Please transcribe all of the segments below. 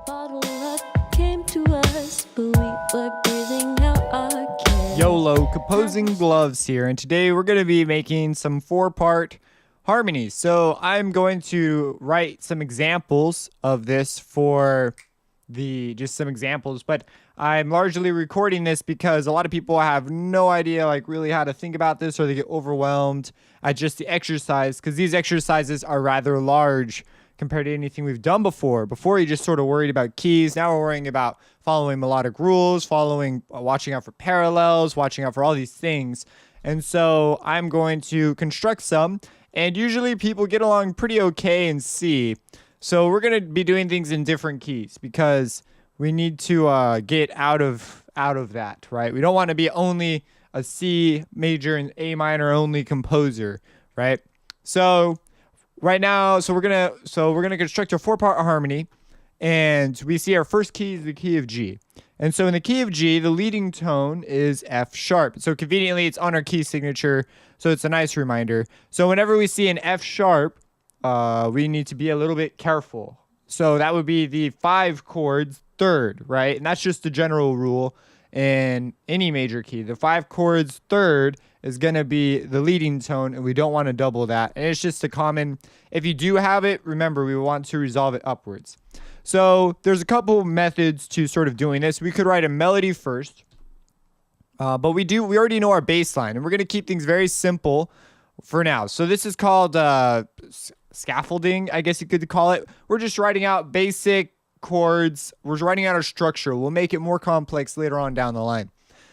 Bottle up came to us, but we were breathing out our cares. YOLO, Composing Gloves here, and today we're going to be making some 4-part harmonies. So I'm going to write some examples of this for just some examples, but I'm largely recording this because a lot of people have no idea like really how to think about this, or they get overwhelmed at just the exercise, because these exercises are rather large compared to anything we've done before. Before, you just sort of worried about keys. Now we're worrying about following melodic rules, watching out for parallels, watching out for all these things. And so I'm going to construct some, and usually people get along pretty okay in C. So we're going to be doing things in different keys because we need to get out of that, right? We don't want to be only a C major and A minor only composer, right? So right now, we're gonna construct a 4-part harmony, and we see our first key is the key of G. And so in the key of G, the leading tone is F sharp. So conveniently, it's on our key signature, so it's a nice reminder. So whenever we see an F sharp, we need to be a little bit careful. So that would be the 5 chords third, right? And that's just the general rule in any major key. The 5 chords third is going to be the leading tone, and we don't want to double that. And it's just a common, if you do have it, remember, we want to resolve it upwards. So there's a couple methods to sort of doing this. We could write a melody first, but we already know our bass line, and we're going to keep things very simple for now. So this is called scaffolding, I guess you could call it. We're just writing out basic chords. We're writing out our structure. We'll make it more complex later on down the line.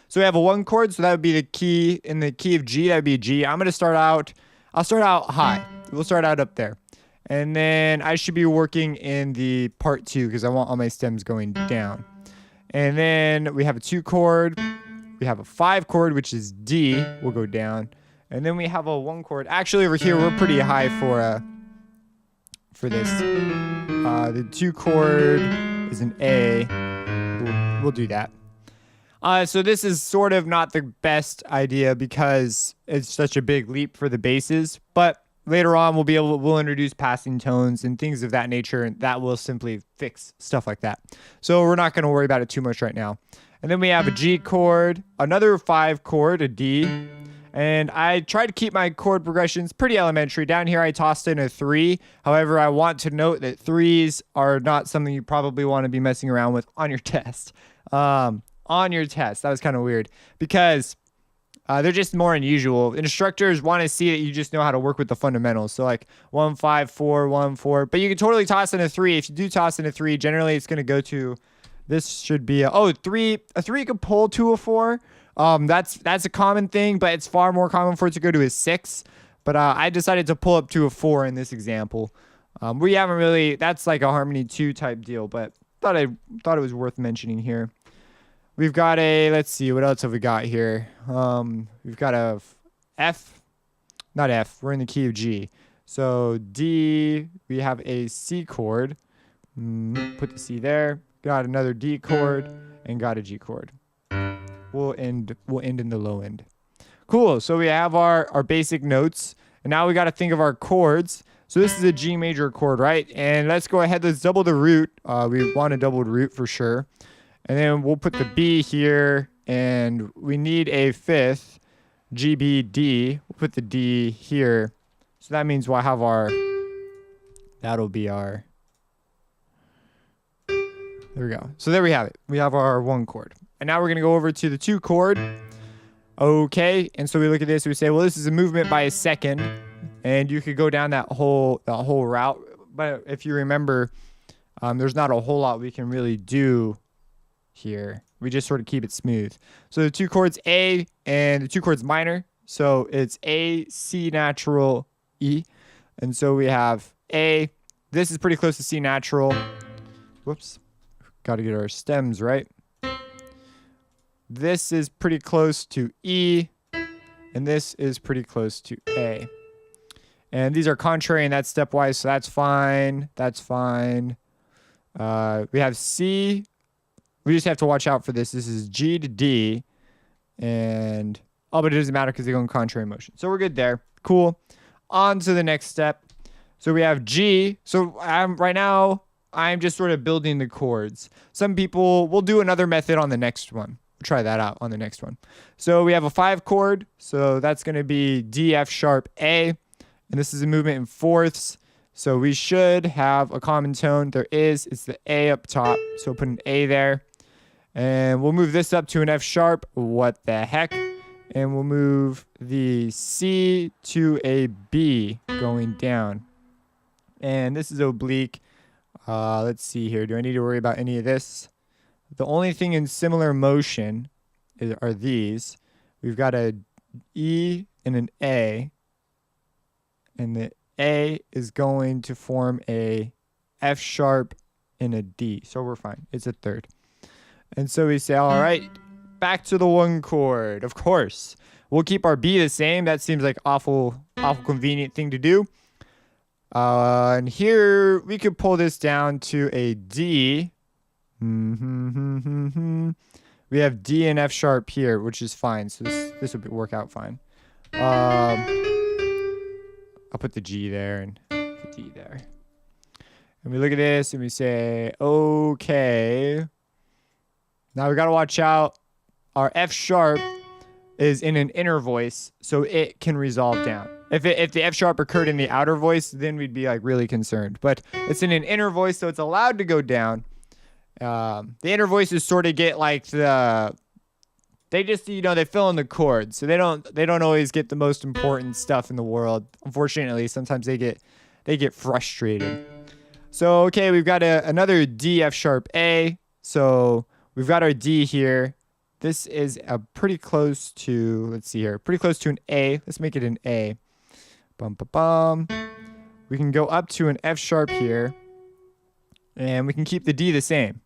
So we have a 1 chord, so that would be the key. In the key of G, that would be G. I'll start out high. We'll start out up there. And then I should be working in the part 2 because I want all my stems going down. And then we have a 2 chord. We have a 5 chord, which is D. We'll go down. And then we have a 1 chord. Actually, over here, we're pretty high for this. The 2 chord is an A. We'll do that. So this is sort of not the best idea because it's such a big leap for the basses, but later on we'll introduce passing tones and things of that nature, and that will simply fix stuff like that. So we're not going to worry about it too much right now. And then we have a G chord, another 5 chord, a D, and I try to keep my chord progressions pretty elementary. Down here I tossed in a 3. However, I want to note that 3s are not something you probably want to be messing around with on your test. That was kind of weird because they're just more unusual. Instructors want to see that you just know how to work with the fundamentals. So like 1 5 4 1 4, but you can totally toss in a 3. If you do toss in a 3, generally it's going to go to, this should be a 3 could pull to a 4. That's a common thing, but it's far more common for it to go to a 6. But I decided to pull up to a 4 in this example. We haven't really, that's like a harmony 2 type deal, but thought it was worth mentioning here. We've got let's see, what else have we got here? We've got a not F, we're in the key of G. So D, we have a C chord. Put the C there. Got another D chord and got a G chord. We'll end in the low end. Cool, so we have our basic notes, and now we got to think of our chords. So this is a G major chord, right? And let's go ahead, let's double the root. We want a doubled root for sure. And then we'll put the B here, and we need a 5th, G, B, D. We'll put the D here. So that means we'll have that'll be our, there we go. So there we have it. We have our 1 chord. And now we're going to go over to the 2 chord. Okay, and so we look at this, we say, well, this is a movement by a second, and you could go down that whole route. But if you remember, there's not a whole lot we can really do here. We just sort of keep it smooth. So the 2 chords A and the 2 chords minor. So it's A, C natural, E. And so we have A. This is pretty close to C natural. Whoops. Got to get our stems right. This is pretty close to E. And this is pretty close to A. And these are contrary, and that's stepwise, so that's fine. That's fine. We have C. We just have to watch out for this. This is G to D. And, but it doesn't matter because they go in contrary motion. So we're good there. Cool. On to the next step. So we have G. So right now, I'm just sort of building the chords. Some people will do another method on the next one. We'll try that out on the next one. So we have a 5 chord. So that's going to be D, F sharp, A. And this is a movement in fourths. So we should have a common tone. There is. It's the A up top. So we'll put an A there. And we'll move this up to an F sharp. What the heck? And we'll move the C to a B going down. And this is oblique. Let's see here. Do I need to worry about any of this? The only thing in similar motion are these. We've got a E and an A. And the A is going to form a F sharp and a D. So we're fine. It's a third. And so we say, all right, back to the 1 chord. Of course. We'll keep our B the same. That seems like awful convenient thing to do. And here we could pull this down to a D. We have D and F sharp here, which is fine. So this will work out fine. I'll put the G there and the D there. And we look at this and we say, okay. Now we got to watch out. Our F sharp is in an inner voice, so it can resolve down. If the F sharp occurred in the outer voice, then we'd be like really concerned. But it's in an inner voice, so it's allowed to go down. The inner voices sort of get like they just, they fill in the chords. So they don't always get the most important stuff in the world. Unfortunately, sometimes they get frustrated. So okay, we've got another D, F sharp, A. So we've got our D here. This is pretty close to, let's see here, pretty close to an A. Let's make it an A. Bum, bum, bum. We can go up to an F sharp here. And we can keep the D the same.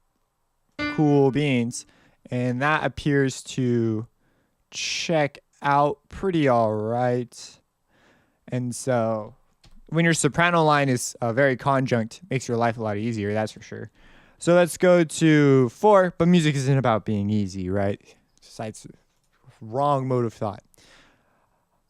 Cool beans. And that appears to check out pretty all right. And so when your soprano line is very conjunct, it makes your life a lot easier, that's for sure. So let's go to 4, but music isn't about being easy, right? It's wrong mode of thought.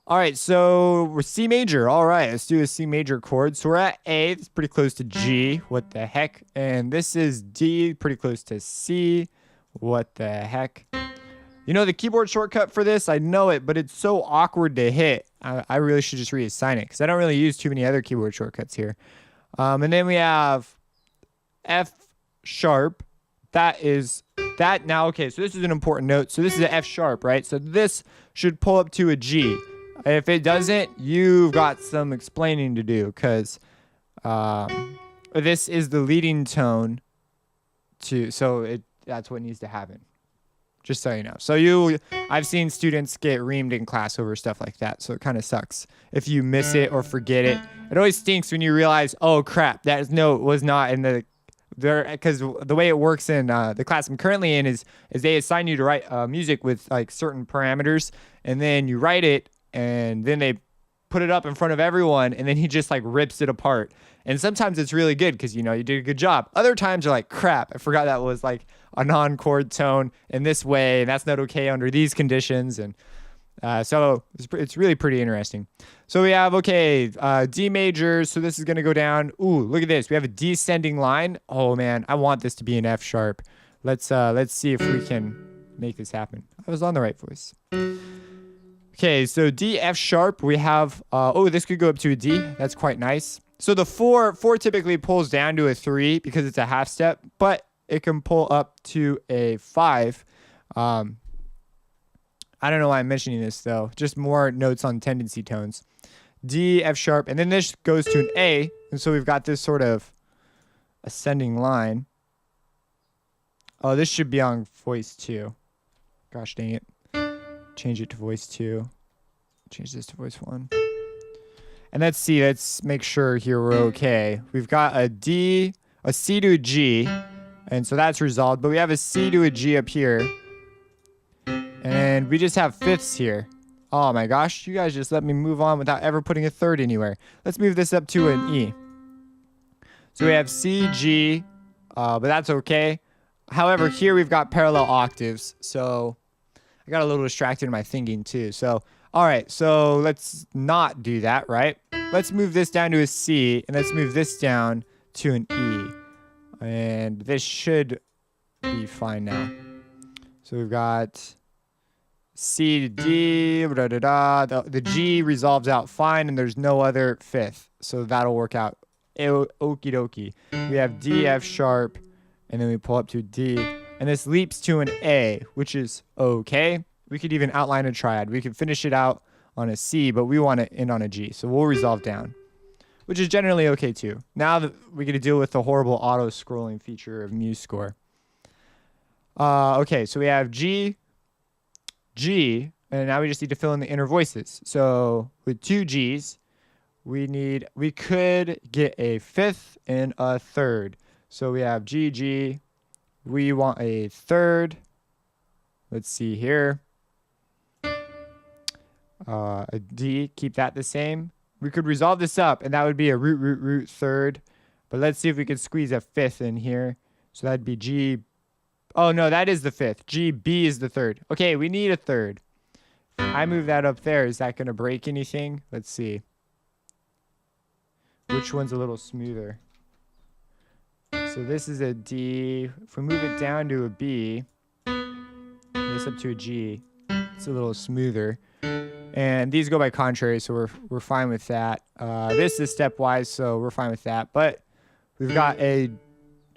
All right, so we're C major. All right, let's do a C major chord. So we're at A, it's pretty close to G. What the heck? And this is D, pretty close to C. What the heck? The keyboard shortcut for this, I know it, but it's so awkward to hit. I really should just reassign it because I don't really use too many other keyboard shortcuts here. And then we have F sharp. That is that now. Okay, so this is an important note. So this is an F sharp, right? So this should pull up to a G. If it doesn't, you've got some explaining to do because this is the leading tone that's what needs to happen. Just so you know. So I've seen students get reamed in class over stuff like that. So it kind of sucks if you miss it or forget it. It always stinks when you realize, oh crap, that note was not in the there, because the way it works in the class I'm currently in is they assign you to write music with like certain parameters, and then you write it, and then they put it up in front of everyone, and then he just like rips it apart. And sometimes it's really good because you did a good job. Other times you're like, crap, I forgot that was like a non-chord tone in this way, and that's not okay under these conditions. And so it's really pretty interesting. So we have, D major. So this is going to go down. Ooh, look at this. We have a descending line. Oh man, I want this to be an F sharp. Let's see if we can make this happen. I was on the right voice. Okay, so D, F sharp. We have, this could go up to a D. That's quite nice. So the 4 typically pulls down to a 3 because it's a half step, but it can pull up to a 5. I don't know why I'm mentioning this though. Just more notes on tendency tones. D, F sharp, and then this goes to an A, and so we've got this sort of ascending line. Oh, this should be on voice 2. Gosh dang it. Change it to voice 2. Change this to voice 1. And let's make sure here we're okay. We've got a D, a C to a G, and so that's resolved, but we have a C to a G up here. And we just have fifths here. Oh my gosh, you guys just let me move on without ever putting a third anywhere. Let's move this up to an E. So we have C, G, but that's okay. However, here we've got parallel octaves, so I got a little distracted in my thinking too. So, all right, so let's not do that, right? Let's move this down to a C, and let's move this down to an E. And this should be fine now. So we've got C to D, da, da, da. The G resolves out fine, and there's no other fifth. So that'll work out. Okie dokie. We have D, F sharp, and then we pull up to D. And this leaps to an A, which is okay. We could even outline a triad. We could finish it out on a C, but we want to end on a G. So we'll resolve down, which is generally okay too. Now that we get to deal with the horrible auto-scrolling feature of MuseScore. Okay, so we have G, G, and now we just need to fill in the inner voices. So with two Gs, we could get a fifth and a third. So we have G, G. We want a third. Let's see here. A D, keep that the same. We could resolve this up, and that would be a root third. But let's see if we could squeeze a fifth in here. So that'd be G. Oh, no, that is the fifth. G, B is the third. Okay, we need a third. If I move that up there, is that going to break anything? Let's see. Which one's a little smoother? So this is a D. If we move it down to a B, this up to a G, it's a little smoother. And these go by contrary, so we're fine with that. This is stepwise, so we're fine with that. But we've got a...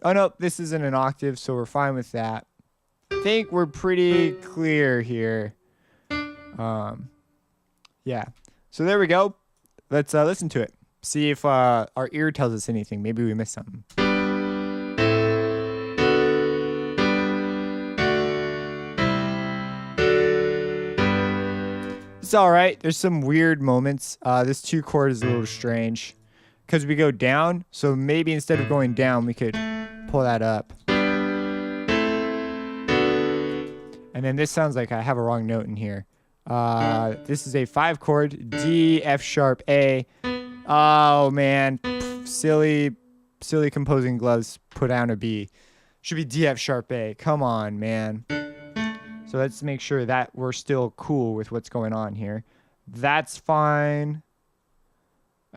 Oh, no, this isn't an octave, so we're fine with that. I think we're pretty clear here. Yeah. So there we go. Let's listen to it. See if our ear tells us anything. Maybe we missed something. It's all right. There's some weird moments. This 2 chord is a little strange because we go down. So maybe instead of going down, we could pull that up. And then this sounds like I have a wrong note in here. This is a 5 chord, D, F sharp, A. Oh man, silly composing gloves put down a B. Should be D, F sharp, A. Come on, man. So let's make sure that we're still cool with what's going on here. That's fine.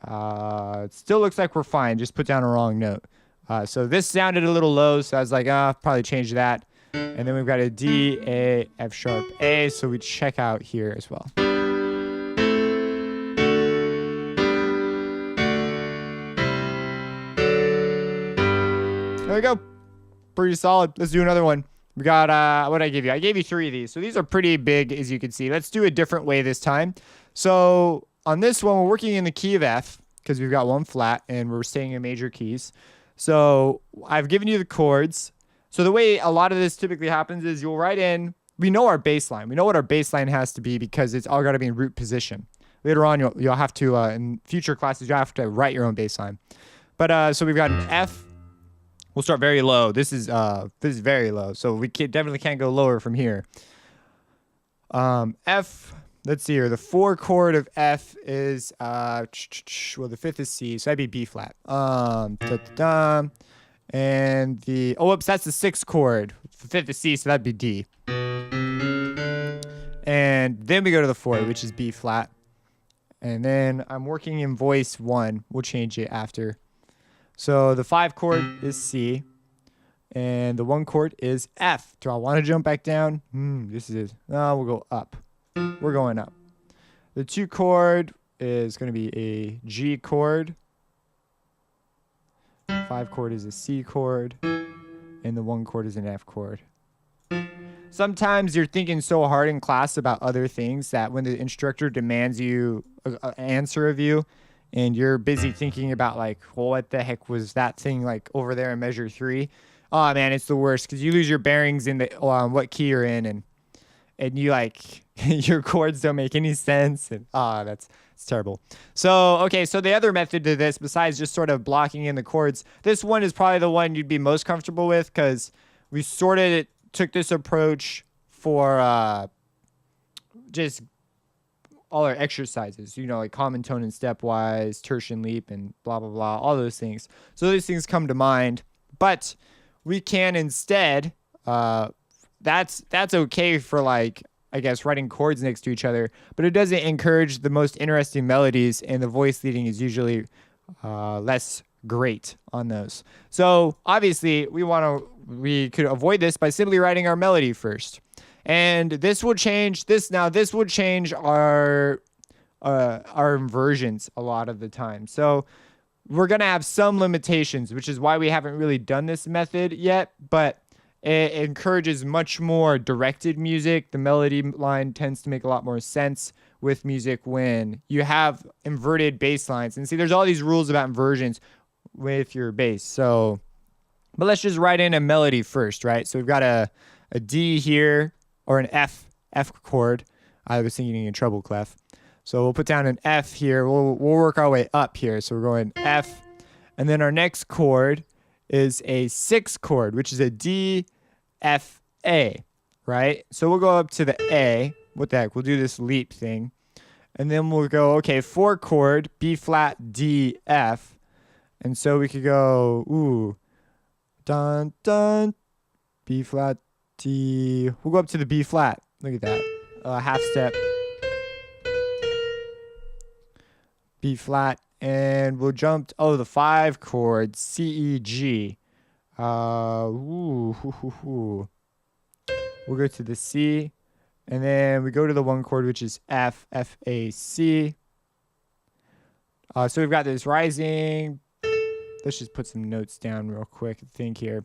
It still looks like we're fine. Just put down a wrong note. So this sounded a little low, so I was like, probably change that. And then we've got a D, A, F sharp, A. So we check out here as well. There we go. Pretty solid. Let's do another one. We got, what did I give you? I gave you 3 of these. So these are pretty big, as you can see. Let's do a different way this time. So on this one, we're working in the key of F because we've got 1 flat and we're staying in major keys. So I've given you the chords. So the way a lot of this typically happens is you'll write in, we know our bass line. We know what our bass line has to be because it's all got to be in root position. Later on, you'll have to, in future classes, you'll have to write your own bass line. But so we've got an F. We'll start very low. This is very low, so we definitely can't go lower from here. F. Let's see here. The 4 chord of F is well, the 5th is C, so that'd be B flat. And the that's the 6th chord. The 5th is C, so that'd be D. And then we go to the 4th, which is B flat. And then I'm working in voice 1. We'll change it after. So the 5 chord is C, and the 1 chord is F. Do I want to jump back down? This is, no, we'll go up. We're going up. The 2 chord is going to be a G chord. 5 chord is a C chord, and the 1 chord is an F chord. Sometimes you're thinking so hard in class about other things that when the instructor demands you an answer of you, and you're busy thinking about like, well, what the heck was that thing like over there in measure 3? Oh man, it's the worst because you lose your bearings in the what key you're in, and you like your chords don't make any sense, and it's terrible. So okay, so the other method to this, besides just sort of blocking in the chords, this one is probably the one you'd be most comfortable with because we sort of took this approach for just all our exercises, like common tone and stepwise, tertiary and leap, and blah, blah, blah, all those things. So those things come to mind, but we can instead, that's okay for like, I guess, writing chords next to each other, but it doesn't encourage the most interesting melodies, and the voice leading is usually less great on those. So obviously we could avoid this by simply writing our melody first. And this will change this will change our inversions a lot of the time. So we're going to have some limitations, which is why we haven't really done this method yet, but it encourages much more directed music. The melody line tends to make a lot more sense with music when you have inverted bass lines. And see, there's all these rules about inversions with your bass. So, but let's just write in a melody first, right? So we've got a D here, or an F chord. I was thinking a treble clef. So we'll put down an F here. We'll work our way up here. So we're going F. And then our next chord is a 6 chord, which is a D, F, A, right? So we'll go up to the A. What the heck? We'll do this leap thing. And then we'll go, okay, 4 chord, B flat, D, F. And so we could go, ooh, dun, dun, B flat, D. We'll go up to the B flat. Look at that. Half step. B flat, and we'll jump the 5 chord, C, E, G. We'll go to the C, and then we go to the 1 chord, which is F, F, A, C. So we've got this rising. Let's just put some notes down real quick. Think here.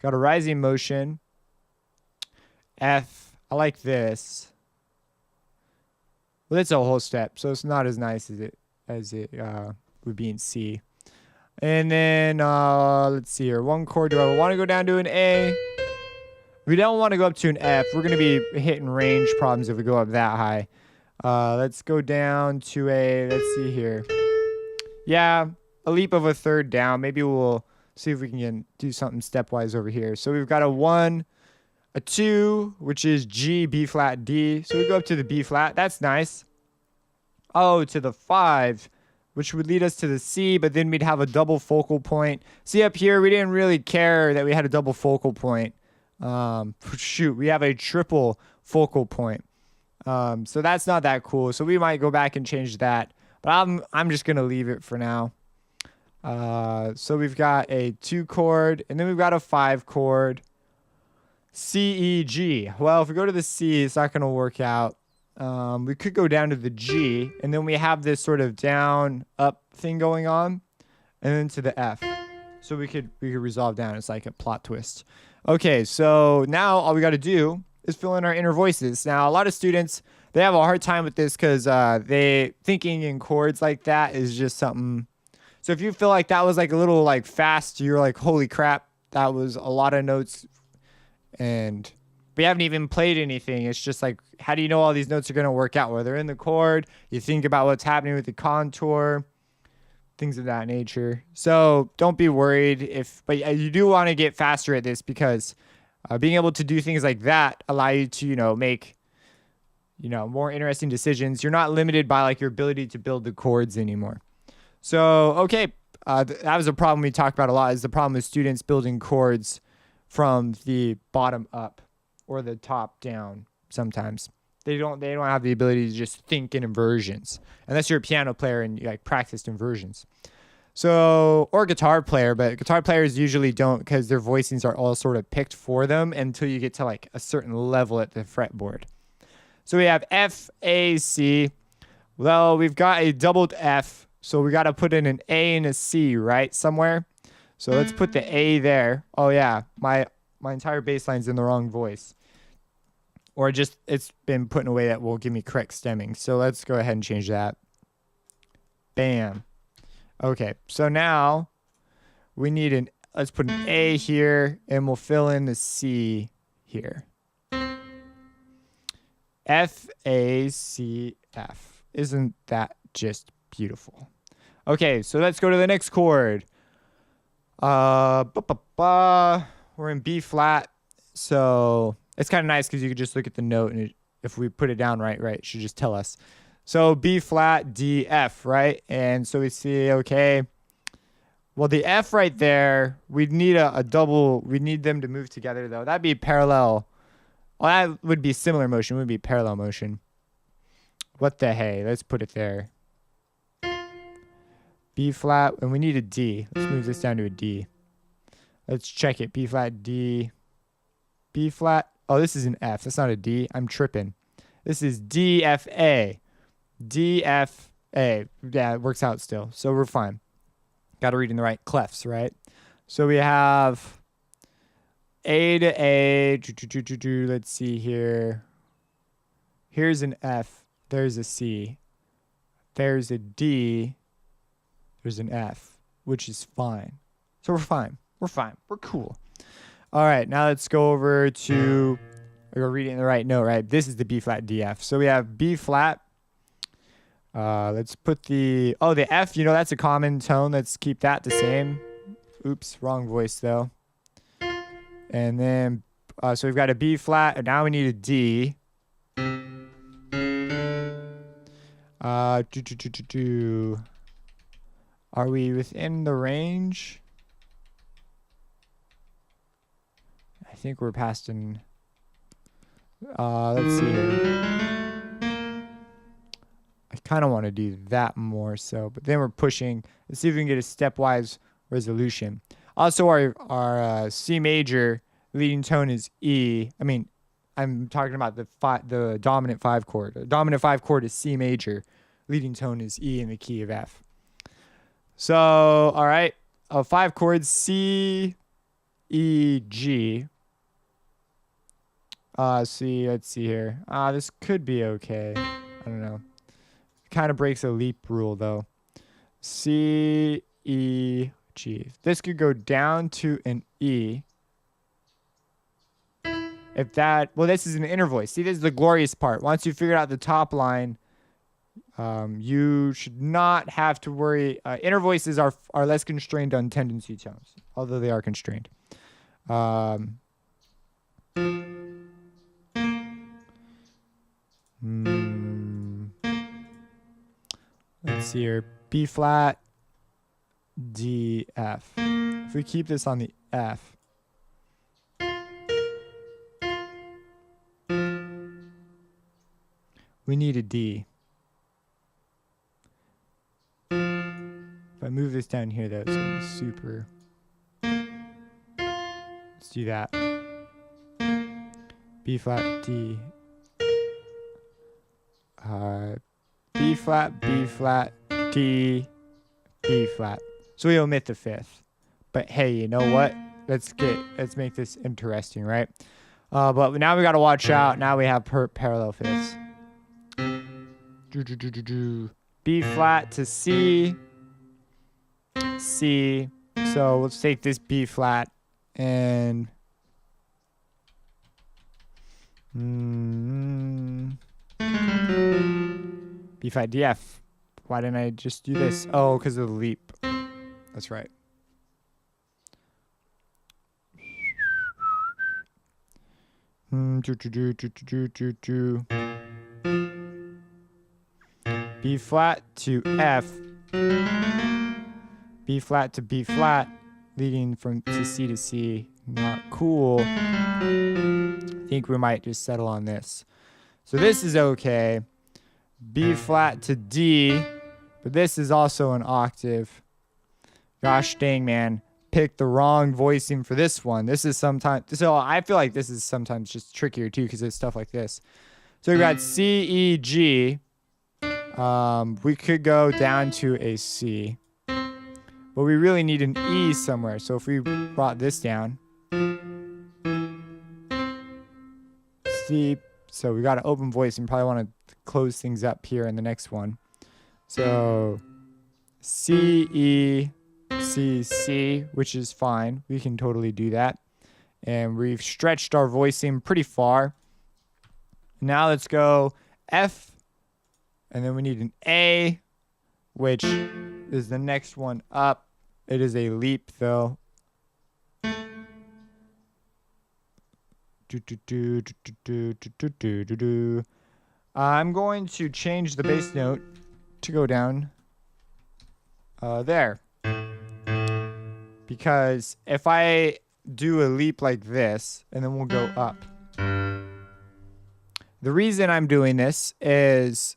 Got a rising motion. F. I like this. Well, it's a whole step, so it's not as nice as it would be in C. And then let's see here. 1 chord. Do I want to go down to an A? We don't want to go up to an F. We're going to be hitting range problems if we go up that high. Let's go down to a, let's see here. Yeah, a leap of a third down. Maybe we'll see if we can do something stepwise over here. So we've got a 1, a 2, which is G, B flat, D. So we go up to the B flat. That's nice. To the 5, which would lead us to the C, but then we'd have a double focal point. See up here, we didn't really care that we had a double focal point. Shoot, we have a triple focal point. So that's not that cool. So we might go back and change that, but I'm just gonna leave it for now. So we've got a 2 chord, and then we've got a 5 chord, C, E, G. Well, if we go to the C, it's not gonna work out. We could go down to the G, and then we have this sort of down up thing going on, and then to the F. So we could resolve down. It's like a plot twist. Okay, so now all we got to do is fill in our inner voices. Now, a lot of students, they have a hard time with this because they thinking in chords like that is just something. So if you feel like that was like a little like fast, you're like, holy crap, that was a lot of notes, and we haven't even played anything. It's just like, how do you know all these notes are going to work out? Well, they're in the chord. You think about what's happening with the contour, things of that nature. So don't be worried but you do want to get faster at this because being able to do things like that allow you to, make, more interesting decisions. You're not limited by like your ability to build the chords anymore. So, okay. That was a problem we talked about a lot, is the problem with students building chords from the bottom up or the top down. Sometimes they don't have the ability to just think in inversions unless you're a piano player and you like practiced inversions. So, or guitar player, but guitar players usually don't because their voicings are all sort of picked for them until you get to like a certain level at the fretboard. So we have F, A, C. Well, we've got a doubled F, so we got to put in an A and a C, right? Somewhere. So let's put the A there. Oh yeah, my entire bass line's in the wrong voice. Or just it's been put in a way that will give me correct stemming. So let's go ahead and change that. Bam. Okay, so now we need let's put an A here, and we'll fill in the C here. F, A, C, F. Isn't that just beautiful? Okay, so let's go to the next chord. We're in B flat, so it's kind of nice because you could just look at the note, and if we put it down right, it should just tell us. So B flat, D, F, right? And so we see, okay, well, the F right there, we'd need a double, we need them to move together, though. That'd be parallel. Well, that would be similar motion, would be parallel motion. What the hey? Let's put it there. B flat, and we need a D. Let's move this down to a D. Let's check it. B flat, D, B flat. Oh, this is an F. That's not a D. I'm tripping. This is D, F, A. D, F, A. Yeah, it works out still. So we're fine. Got to read in the right clefs, right? So we have A to A. Let's see here. Here's an F. There's a C. There's a D. There's an F, which is fine. So we're fine. We're fine. We're cool. All right, now let's go over to, we're reading in the right note, right? This is the B flat, D, F. So we have B flat. Let's put the F, that's a common tone. Let's keep that the same. Oops, wrong voice though. And then, so we've got a B flat, and now we need a D. Are we within the range? I think we're past let's see here. I kind of want to do that more so, but then we're pushing. Let's see if we can get a stepwise resolution. Also, our C major leading tone is E. I mean, I'm talking about the dominant 5 chord. The dominant 5 chord is C major. Leading tone is E in the key of F. So, all right, 5 chords, C, E, G. Let's see here. This could be okay. I don't know. Kind of breaks a leap rule though. C, E, G. This could go down to an E. This is an inner voice. See, this is the glorious part. Once you figure out the top line, you should not have to worry. Inner voices are less constrained on tendency tones, although they are constrained. Let's see here. B flat, D, F. If we keep this on the F, we need a D. If I move this down here, though, it's going to be super. Let's do that. B flat, D. B flat, B flat, D, B flat. So we omit the 5th. But hey, you know what? Let's make this interesting, right? But now we got to watch out. Now we have parallel 5ths. B flat to C. C. So let's take this B flat and B flat, D, F. Why didn't I just do this? Oh, because of the leap. That's right. B flat to F. B flat to B flat, leading to C to C. Not cool. I think we might just settle on this. So this is okay. B flat to D, but this is also an octave. Gosh dang, man. Picked the wrong voicing for this one. This is sometimes, so I feel like this is sometimes just trickier too because it's stuff like this. So we've got C, E, G. We could go down to a C, but we really need an E somewhere. So if we brought this down, C, so we got an open voice and probably want to close things up here in the next one. So C, E, C, C, which is fine. We can totally do that. And we've stretched our voicing pretty far. Now let's go F, and then we need an A, which is the next one up. It is a leap though. I'm going to change the bass note to go down there. Because if I do a leap like this, and then we'll go up. The reason I'm doing this is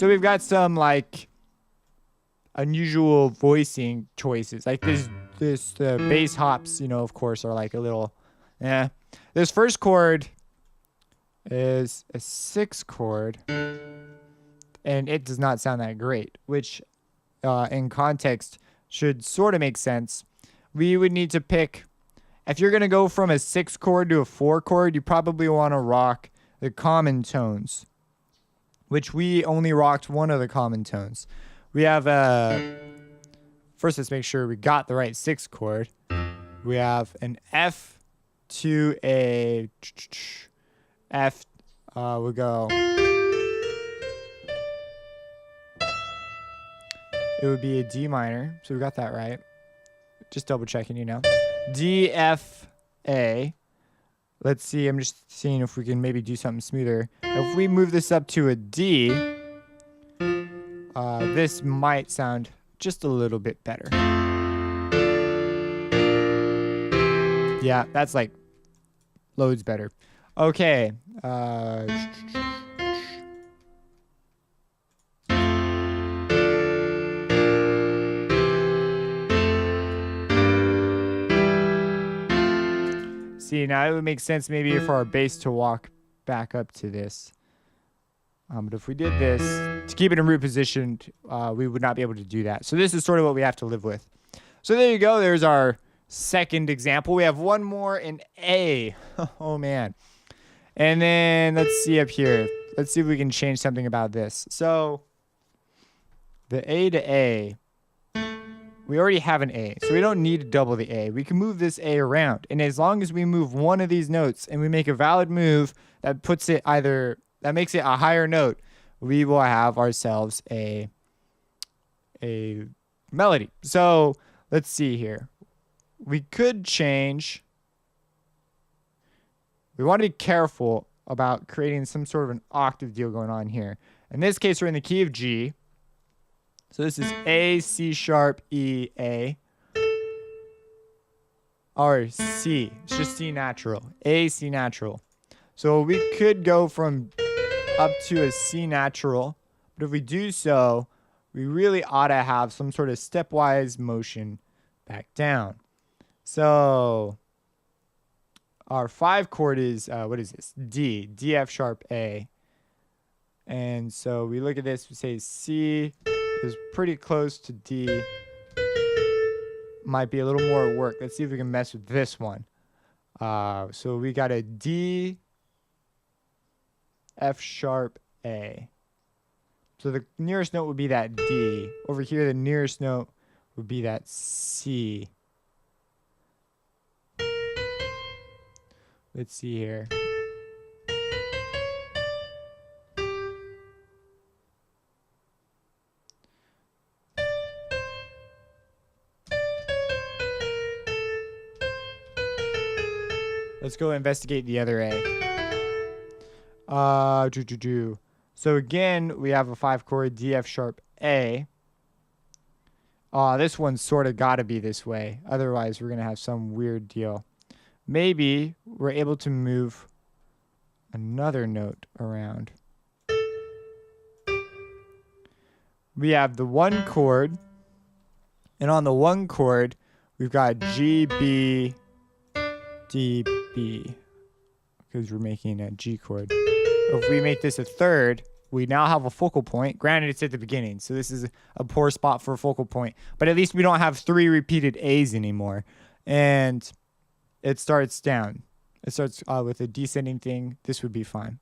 So we've got some like unusual voicing choices. Like this bass hops, you know, of course, are like a little, yeah. This first chord is a 6 chord, and it does not sound that great, which in context should sort of make sense. We would need to pick, if you're going to go from a 6 chord to a 4 chord, you probably want to rock the common tones, which we only rocked one of the common tones. We have first let's make sure we got the right 6 chord. We have an F to a F, we'll go, it would be a D minor, so we got that right. Just double checking, you know. D, F, A. Let's see, I'm just seeing if we can maybe do something smoother. If we move this up to a D, this might sound just a little bit better. Yeah, that's like loads better. Okay. See, now it would make sense maybe for our bass to walk back up to this. But if we did this, to keep it in root position, we would not be able to do that. So this is sort of what we have to live with. So there you go. There's our second example. We have one more in A. Oh, man. And then let's see up here. Let's see if we can change something about this. So the A to A, we already have an A, so we don't need to double the A. We can move this A around. And as long as we move one of these notes and we make a valid move that puts it either, that makes it a higher note, we will have ourselves a melody. So let's see here. We could change. We want to be careful about creating some sort of an octave deal going on here. In this case, we're in the key of G. So this is A, C sharp, E, A. Or C. It's just C natural. A, C natural. So we could go from up to a C natural. But if we do so, we really ought to have some sort of stepwise motion back down. So our 5 chord is, what is this? D. D, F sharp, A. And so we look at this, we say C is pretty close to D. Might be a little more work. Let's see if we can mess with this one. So we got a D, F sharp, A. So the nearest note would be that D. Over here, the nearest note would be that C. Let's see here. Let's go investigate the other A. So again, we have a 5 chord D, F sharp, A. This one's sort of got to be this way. Otherwise, we're going to have some weird deal. Maybe we're able to move another note around. We have the 1 chord. And on the 1 chord, we've got G, B, D, B, because we're making a G chord. If we make this a 3rd, we now have a focal point. Granted, it's at the beginning, so this is a poor spot for a focal point. But at least we don't have 3 repeated A's anymore. And it starts down. It starts with a descending thing. This would be fine.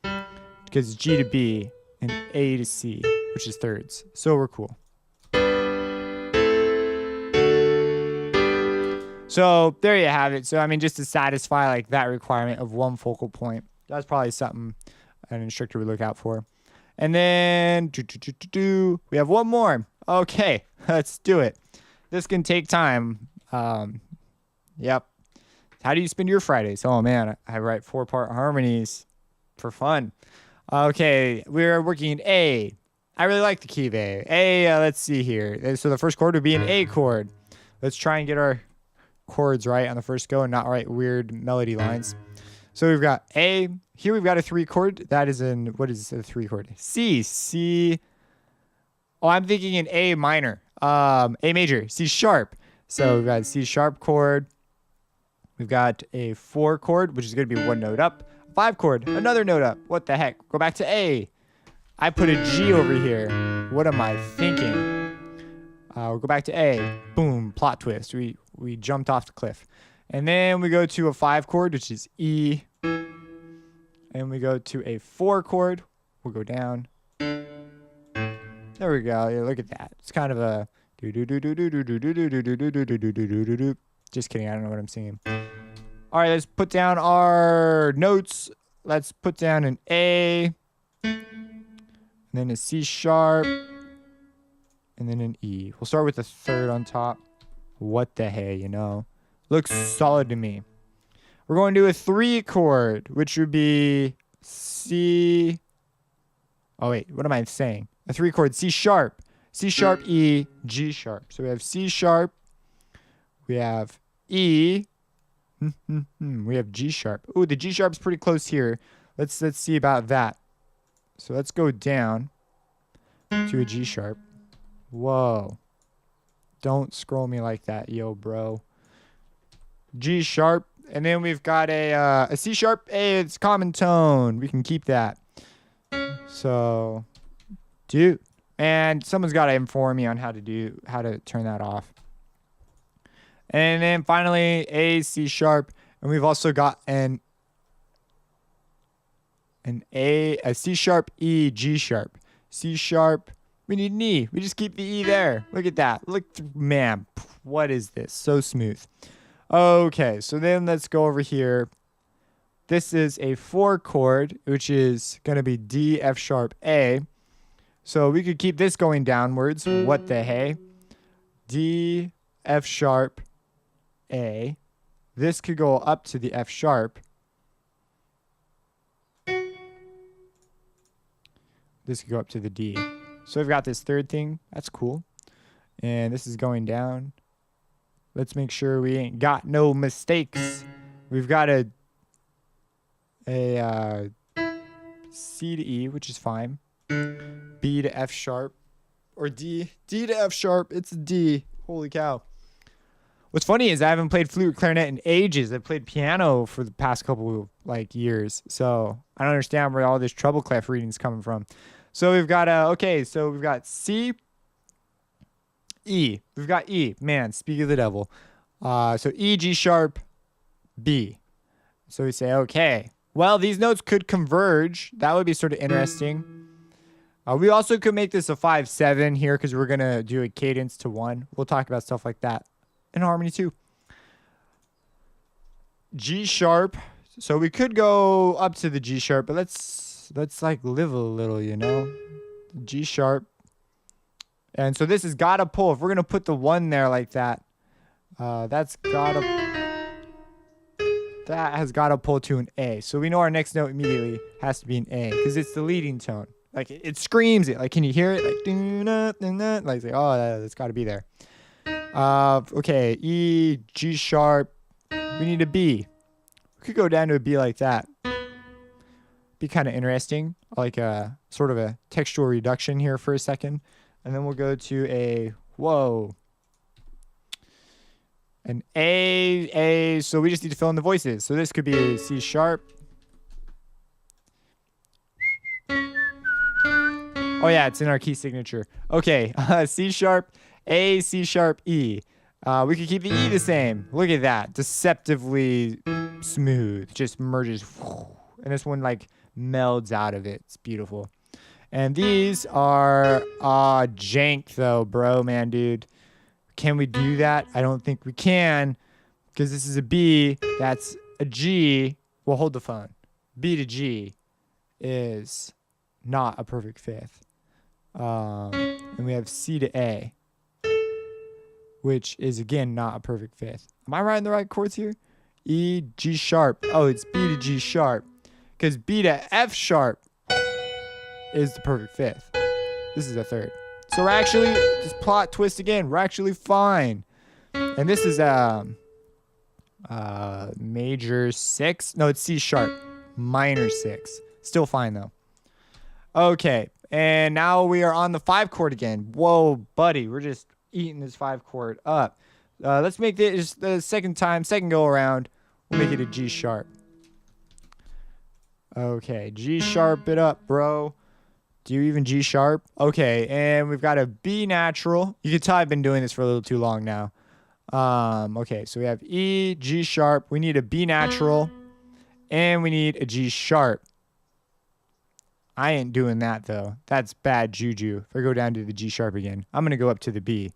Because it's G to B and A to C, which is 3rds. So we're cool. So there you have it. So I mean, just to satisfy like that requirement of 1 focal point, that's probably something an instructor would look out for. And then we have one more. Okay, let's do it. This can take time. Yep. How do you spend your Fridays? Oh man, I write 4-part harmonies for fun. Okay, we're working in A. I really like the key of A. A, let's see here. So the first chord would be an A chord. Let's try and get our chords right on the first go and not write weird melody lines. So we've got A. Here we've got a 3 chord. That is in, what is a 3 chord? C. C. Oh, I'm thinking in A minor. A major. C sharp. So we've got a C sharp chord. We've got a 4 chord, which is going to be 1 note up. 5 chord, another note up. What the heck? Go back to A. I put a G over here. What am I thinking? We'll go back to A. Boom, plot twist. We jumped off the cliff. And then we go to a 5 chord, which is E. And we go to a 4 chord. We'll go down. There we go. Yeah, look at that. It's kind of a just kidding. I don't know what I'm singing. All right, let's put down our notes. Let's put down an A, and then a C sharp, and then an E. We'll start with the 3rd on top. What the hey, you know? Looks solid to me. We're going to do a 3 chord, which would be C. Oh, wait, what am I saying? A 3 chord, C sharp, E, G sharp. So we have C sharp, we have E, we have G sharp. Ooh, the G sharp's pretty close here. Let's see about that. So let's go down to a G sharp. Whoa. Don't scroll me like that, yo, bro. G sharp. And then we've got a C sharp. Hey, it's common tone. We can keep that. So, dude. And someone's got to inform me on how to turn that off. And then finally, A, C sharp. And we've also got a C sharp, E, G sharp. C sharp. We need an E. We just keep the E there. Look at that. Look, man, what is this? So smooth. Okay, so then let's go over here. This is a 4 chord, which is going to be D, F sharp, A. So we could keep this going downwards. What the hey? D, F sharp, A. This could go up to the F sharp. This could go up to the D. So we've got this 3rd thing. That's cool. And this is going down. Let's make sure we ain't got no mistakes. We've got a C to E, which is fine. B to F sharp. Or D. D to F sharp. It's a D. Holy cow. What's funny is I haven't played flute or clarinet in ages. I've played piano for the past couple years. So I don't understand where all this treble clef reading is coming from. So we've got so we've got C, E. We've got E. Man, speak of the devil. So E, G sharp, B. So we say, okay. Well, these notes could converge. That would be sort of interesting. We also could make this a 5/7 here because we're going to do a cadence to 1. We'll talk about stuff like that in harmony too. G sharp. So we could go up to the G sharp, but let's like live a little, you know. G sharp. And so this has got to pull. If we're going to put the 1 there like that, that has got to pull to an A. So we know our next note immediately has to be an A because it's the leading tone. Like it screams it. Like, can you hear it? Like, like oh, that's got to be there. Okay, E, G sharp. We need a B. We could go down to a B like that. Be kind of interesting. Like a sort of a textual reduction here for a second. And then we'll go to a, whoa. An A. So we just need to fill in the voices. So this could be a C sharp. Oh yeah, it's in our key signature. Okay, C sharp, A, C sharp, E. We could keep the E the same. Look at that. Deceptively smooth. Just merges. And this one like melds out of it. It's beautiful. And these are jank though, bro, man, dude. Can we do that? I don't think we can because this is a B. That's a G. Well, hold the phone. B to G is not a perfect 5th. And we have C to A, which is again not a perfect 5th. Am I writing the right chords here? E, G sharp. Oh, it's B to G sharp because B to F sharp is the perfect 5th. This is a 3rd. So we're actually, just plot twist again, we're actually fine. And this is Major 6. No, it's C sharp. Minor 6. Still fine though. Okay, and now we are on the 5 chord again. Whoa, buddy, we're just eating this 5 chord up. Let's make this the second go around. We'll make it a G sharp. Okay, G sharp it up, bro. Do you even G sharp? Okay, and we've got a B natural. You can tell I've been doing this for a little too long now. Okay, so we have E, G sharp. We need a B natural, and we need a G sharp. I ain't doing that though. That's bad juju. If I go down to the G sharp again, I'm gonna go up to the B,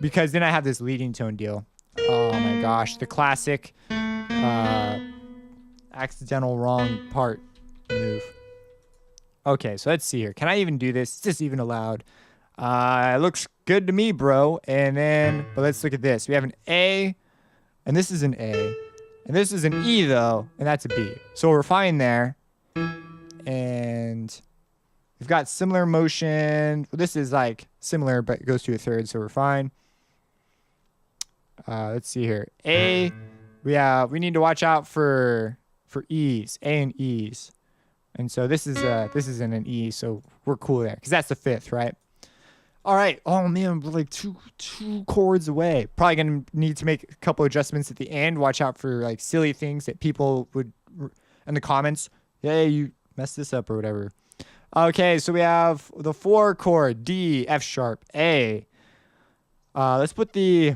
because then I have this leading tone deal. Oh my gosh, the classic accidental wrong part move. Okay, so let's see here. Can I even do this? Is this even allowed? It looks good to me, bro. And then, but let's look at this. We have an A, and this is an A, and this is an E though, and that's a B. So we're fine there. And we've got similar motion. Well, this is like similar, but it goes to a third, so we're fine. Let's see here. A, we need to watch out for E's, A and E's. And so this isn't an E, so we're cool there, because that's the 5th, right? All right. Oh man, we're like two chords away. Probably gonna need to make a couple adjustments at the end. Watch out for like silly things that people would in the comments. Yeah, you messed this up or whatever. Okay, so we have the 4 chord, D, F sharp, A. Let's put the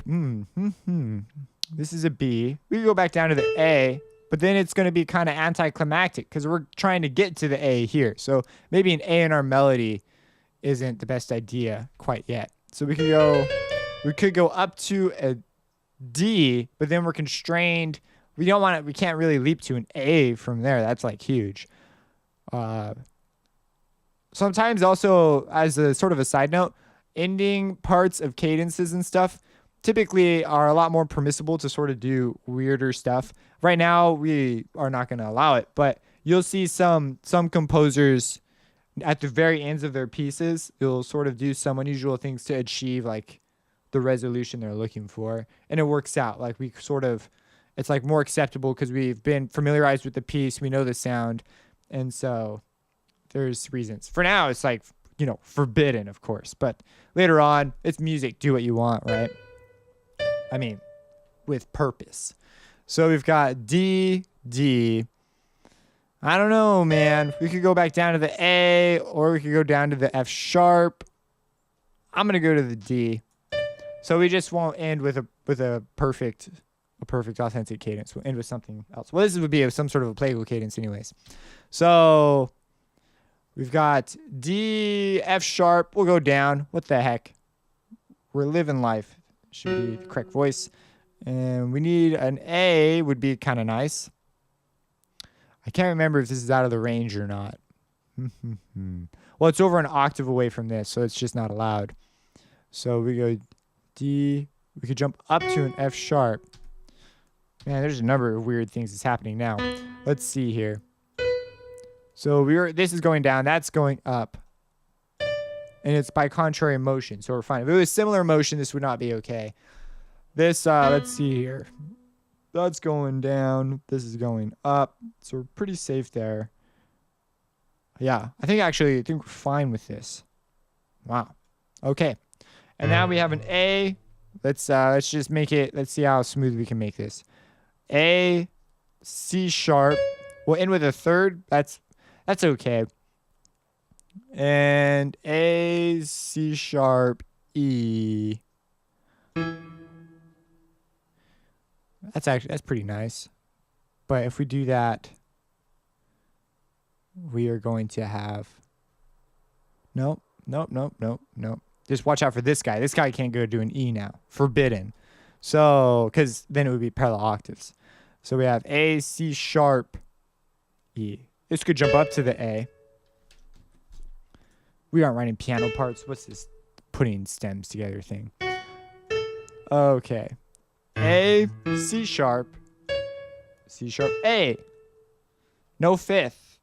this is a B. We can go back down to the A. But then it's going to be kind of anticlimactic because we're trying to get to the A here. So maybe an A in our melody isn't the best idea quite yet. So we could go up to a D, but then we're constrained. We can't really leap to an A from there. That's like huge. Sometimes also, as a sort of a side note, ending parts of cadences and stuff typically are a lot more permissible to sort of do weirder stuff. Right now, we are not going to allow it, but you'll see some composers at the very ends of their pieces, you'll sort of do some unusual things to achieve like the resolution they're looking for, and it works out. Like it's like more acceptable because we've been familiarized with the piece, we know the sound, and so there's reasons. For now, it's like, forbidden, of course, but later on, it's music. Do what you want, right? I mean, with purpose. So we've got D, D. I don't know, man. We could go back down to the A, or we could go down to the F sharp. I'm gonna go to the D. So we just won't end with a perfect authentic cadence. We'll end with something else. Well, this would be some sort of a plagal cadence, anyways. So we've got D, F sharp. We'll go down. What the heck? We're living life. Should be the correct voice. And we need an A, would be kind of nice. I can't remember if this is out of the range or not. Well, it's over an octave away from this, so it's just not allowed. So we go D. We could jump up to an F sharp. Man, there's a number of weird things that's happening now. Let's see here. So this is going down, that's going up. And it's by contrary motion, so we're fine. If it was similar motion, this would not be okay. This, let's see here. That's going down. This is going up. So we're pretty safe there. Yeah, I think we're fine with this. Wow. Okay. And now we have an A. Let's just make it, let's see how smooth we can make this. A, C sharp. We'll end with a third. That's okay. And A, C sharp, E. That's pretty nice. But if we do that, we are going to have nope. Just watch out for this guy. This guy can't go to an E now. Forbidden. So, because then it would be parallel octaves. So we have A, C sharp, E. This could jump up to the A. We aren't writing piano parts. What's this putting stems together thing? Okay. A, C sharp, A. No 5th.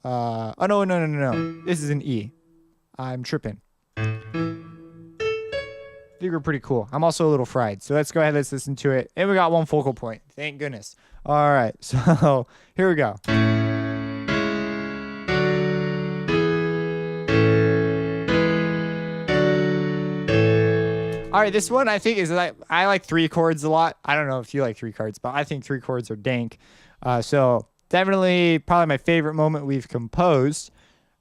Oh, no. This is an E. I'm tripping. I think we're pretty cool. I'm also a little fried. So let's go ahead. Let's listen to it. And we got one focal point. Thank goodness. All right. So here we go. All right, this one I think is like, I like 3 chords a lot. I don't know if you like 3 chords, but I think 3 chords are dank. So definitely probably my favorite moment we've composed.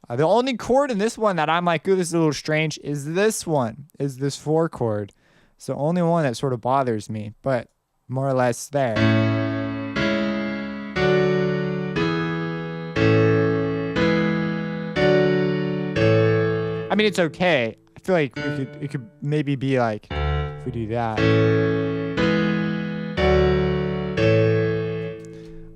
The only chord in this one that I'm like, ooh, this is a little strange, is this one, is this 4 chord. It's the only one that sort of bothers me, but more or less there. I mean, it's okay. I feel like it could maybe be like, if we do that.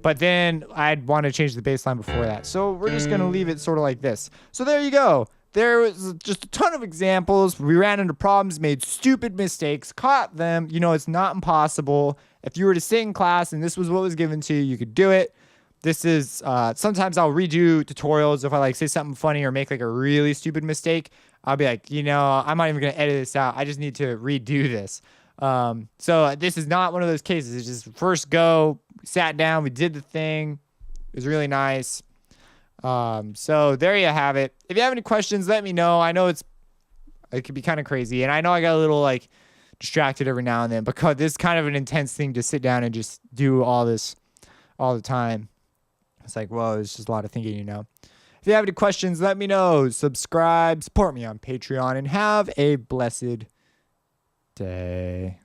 But then I'd want to change the bass line before that. So we're just going to leave it sort of like this. So there you go. There was just a ton of examples. We ran into problems, made stupid mistakes, caught them. You know, it's not impossible. If you were to sit in class and this was what was given to you, you could do it. This is, sometimes I'll redo tutorials if I like say something funny or make like a really stupid mistake. I'll be like, you know, I'm not even going to edit this out. I just need to redo this. So this is not one of those cases. It's just first go, sat down, we did the thing. It was really nice. So there you have it. If you have any questions, let me know. I know it could be kind of crazy. And I know I got a little like distracted every now and then because this is kind of an intense thing to sit down and just do all this all the time. It's like, whoa, it's just a lot of thinking, you know. If you have any questions, let me know. Subscribe, support me on Patreon, and have a blessed day.